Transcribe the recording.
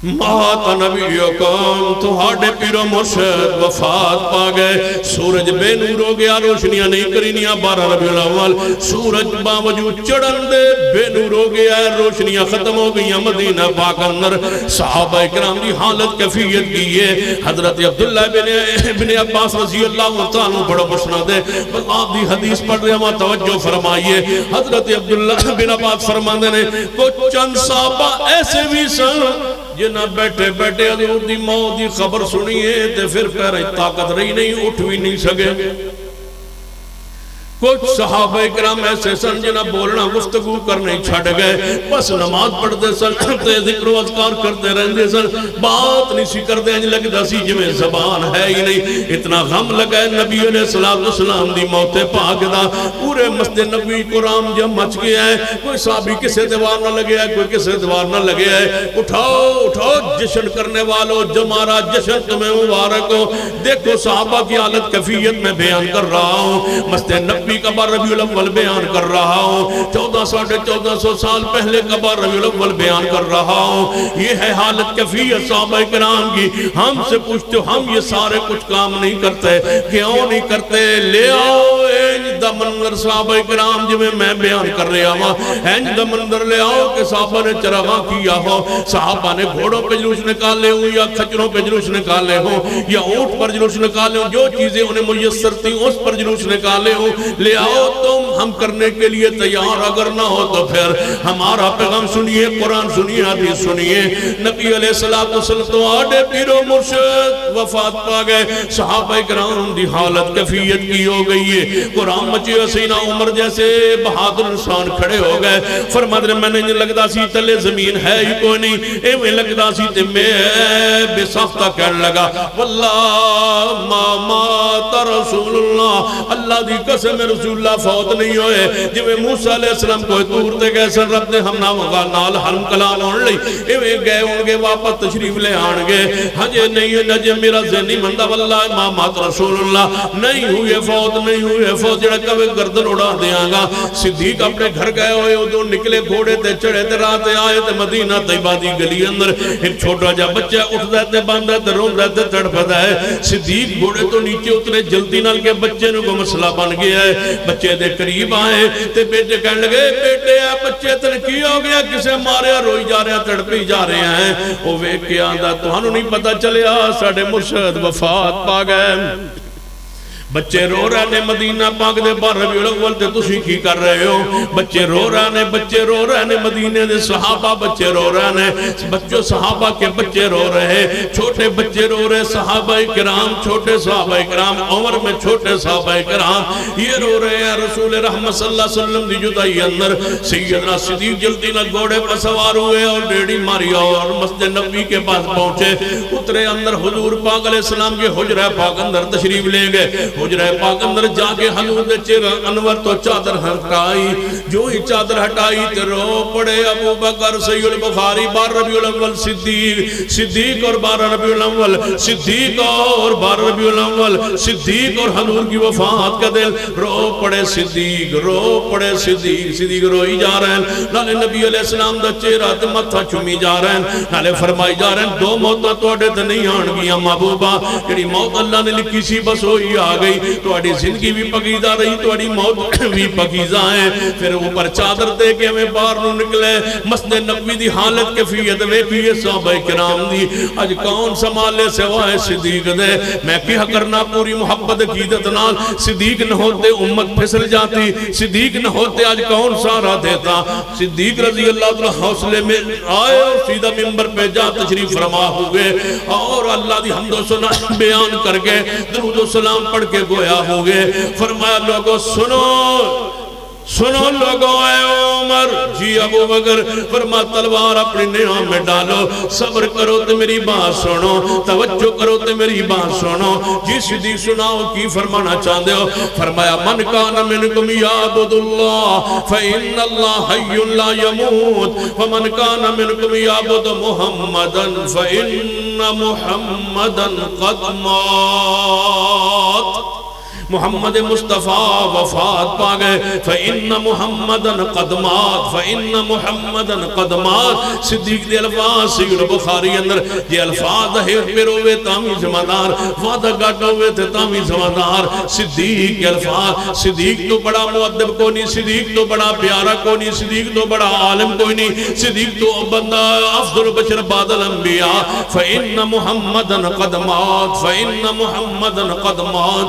مات نبیکم تہاڈے پیر و مرشد وفات پا گئے. سورج بے نور ہو گیا, روشنیاں نہیں کرینیاں. 12 ربیع الاول سورج باوجود چڑھن دے بے نور ہو گیا ہے, روشنیاں ختم ہو گئی. مدینہ پاک اندر صحابہ اکرام دی حالت کیفیت کی ہے. حضرت عبداللہ بن عباس رضی اللہ تعالیٰ بڑا مسند ہے, آپ دی حدیث پڑھ رہے ہیں, توجہ فرمائیے. حضرت عبداللہ بن عباس فرماندے نے کچھ چند صحابہ ایسے بھی سن جنہ بیٹھے بیٹھے حضور دی موت دی خبر سنیے تے پھر پہرے طاقت رہی نہیں, اٹھ بھی نہیں سکے. کچھ صحابہ اکرام ایسے سن جنہ بولنا گفتگو کرنے چھڑ گئے, بس نماز پڑھتے سن تے ذکر و اذکار کرتے رہندے سن, بات نہیں سی کرتے ہیں لگتا سی جمیں زبان ہے ہی نہیں. اتنا غم لگا ہے نبی علیہ السلام دی موت پاک دا. پورے مسجد نبی قرآن جب مچ گیا ہے, کوئی صحابی کسے دوار نہ لگے ہے, کوئی کسے دوار نہ لگے ہے. اٹھاؤ اٹھاؤ جشن کرنے والوں, جمارہ جشن تمہیں مبارک ہو. دیکھو صحابہ کی حالت کیفیت میں بیان کر رہا ہوں, مسجد نبی کا بار ربیع الاول بیان کر رہا ہوں, 1400 سال پہلے کا بار ربیع الاول بیان کر رہا ہوں. یہ ہے حالت کیفیت صحابہ کرام کی. ہم سے پوچھتے ہو ہم یہ سارے کچھ کام نہیں کرتے, کیوں نہیں کرتے؟ لے آؤ اینج دا منظر صحابہ کرام جو میں بیان کر رہا ہوں, اینج دا منظر لے آؤ کہ صحابہ نے چراغاں کیا ہو, صحابہ نے گھوڑوں پہ جلوس نکالے ہوں یا کھچروں پہ جلوس نکالے ہوں یا اونٹ پر جلوس نکالے ہوں, جو چیزیں انہیں میسر تھیں اس پر جلوس نکالے ہوں. لے آؤ تم, ہم کرنے کے لیے تیار. اگر نہ ہو تو پھر ہمارا پیغام سنیے, قرآن سنیے, حدیث سنیے. نبی علیہ السلام تو آڈے پیر و مرشد وفات پا گئے. صحابہ کرام دی حالت کیفیت کی ہو گئی ہے. قرآن مچی سینا عمر جیسے بہادر انسان کھڑے ہو گئے. فرماتے ہیں میں نے لگتا سی تلے زمین ہے ہی کوئی نہیں, اے میں لگتا سی تے میں بے ساختہ کہنے لگا واللہ ما مات رسول اللہ, اللہ دی قسم رسول اللہ فوت نہیں ہوئے. جو موسیٰ علیہ السلام کوئی دور تے گئے سن, رب نے ہم نامگا نال حرم کلام ہون لئی, ایویں گئے ہوں گے واپس تشریف لے آن گے. ہجے نہیں ہے نجے میرا ذہنی مندہ واللہ ما مات رسول اللہ, نہیں ہوئے فوت, نہیں ہوئے فوت. جڑا کبھی گردن اڑا دیاں گا. صدیق اپنے گھر گئے ہوئے, ادھر نکلے گھوڑے تے چڑھے تے رات آئے تے مدینہ طیبہ دی گلی اندر ایک چھوٹا جا بچہ اٹھ دیتے باندھے تے روم دیتے تڑپتا ہے. صدیق گھوڑے تو نیچے اترے جلدی نال کے بچے نو کو مسئلہ بن گیا ہے. بچے دے قریب آئے تے بیٹے کہنے لگے بیٹے اے بچے تن کی ہو گیا, کسے ماریا, روئی جا رہے ہیں, تڑپی جا رہے ہیں. وہ ویکھ کے آندا تہانوں نہیں پتہ چلیا ساڈے مرشد وفات پا گئے. بچے رو رہے نے مدینہ پاک دے بار ربیع الاول تے تسی کی کر رہے ہو؟ بچے رو رہے نے, بچے رو رہے نے, مدینے دے صحابہ بچے رو رہے نے, بچوں صحابہ کے بچے رو رہے, چھوٹے بچے رو رہے, صحابہ کرام, چھوٹے صحابہ کرام, عمر میں چھوٹے صحابہ کرام یہ رو رہے ہیں. رسول رحمت صلی اللہ علیہ وسلم دی جدائی اندر سیدنا صدیق جلدی نہ گھوڑے پر سوار ہوئے اور ڈیڑی ماری اور مسجد نبی کے پاس پہنچے. اترے اندر حضور پاک علیہ السلام کے حجرہ پاک اندر تشریف لے گئے. حجرہ پاک اندر جا کے حضور دے چہرہ انور تو چادر ہٹائی, جو ہی چادر ہٹائی تے رو پڑے. ابو بکر صحیح البخاری 12 ربیع الاول صدیق اور 12 ربیع الاول صدیق اور 12 ربیع الاول صدیق اور حضور کی وفات کا دل رو پڑے. صدیق رو پڑے, صدیق روئی جا رہے ہیں. نالے نبی علیہ السلام دا چہرہ تے متھا چومی جا رہے ہیں, نالے فرمائی جا رہے ہیں دو موتاں تواڈے تے نہیں آن گیاں محبوبہ, جڑی موت اللہ نے لکھی سی بس وہی آ گئی. توڑی زندگی بھی پکیزہ رہی, توڑی موت بھی پکیزہ ہے. پھر اوپر چادر دے کے ہمیں باہر نو نکلے. مسجد نبوی دی حالت کیفیت ویکھیے صحابہ کرام دی. اج کون سنبھالے سوائے صدیق دے. میں کیا کرنا پوری محبت عقیدت نال, صدیق نہ ہوتے امت پھسل جاتی, صدیق نہ ہوتے آج کون سارا دیتا. صدیق رضی اللہ عنہ حوصلے میں آئے اور سیدھا منبر پہ جا تشریف فرما ہوئے اور اللہ دی حمد و ثنا بیان کر کے درود و سلام پڑھ کے گویا ہو گئے. فرمایا لوگوں سنو لوگوں اے عمر, جی ابو بکر. فرما تلوار اپنی نعام میں ڈالو, صبر کرو تے میری بات سنو, توجہ کرو تے میری بات سنو. جی صدیق سناؤ کی فرمانا چاہتے ہو؟ فرمایا من کان منکم یعبد اللہ فإن اللہ حی لا یموت ومن کان منکم یعبد محمدا فإن محمدا قد مات. محمد مصطفیٰ وفات پا گئے فَإِنَّ مُحَمَّدًا قَدْ مَاتَ فَإِنَّ مُحَمَّدًا قَدْ مَاتَ صدیق دے الفاظ سید بخاری اندر یہ الفاظ ہے پھر ہوئے تامی زمدار وعدہ گاٹا ہوئے تھے تامی زمدار صدیق کے الفاظ صدیق تو بڑا مؤدب کو نہیں صدیق تو بڑا پیارا کو نہیں صدیق تو بڑا عالم کوئی نہیں صدیق تو بندہ افضل بشر بعد الانبیاء فَإِنَّ مُحَمَّدًا قَدْ مَاتَ فَإِنَّ مُحَمَّدًا قَدْ مَاتَ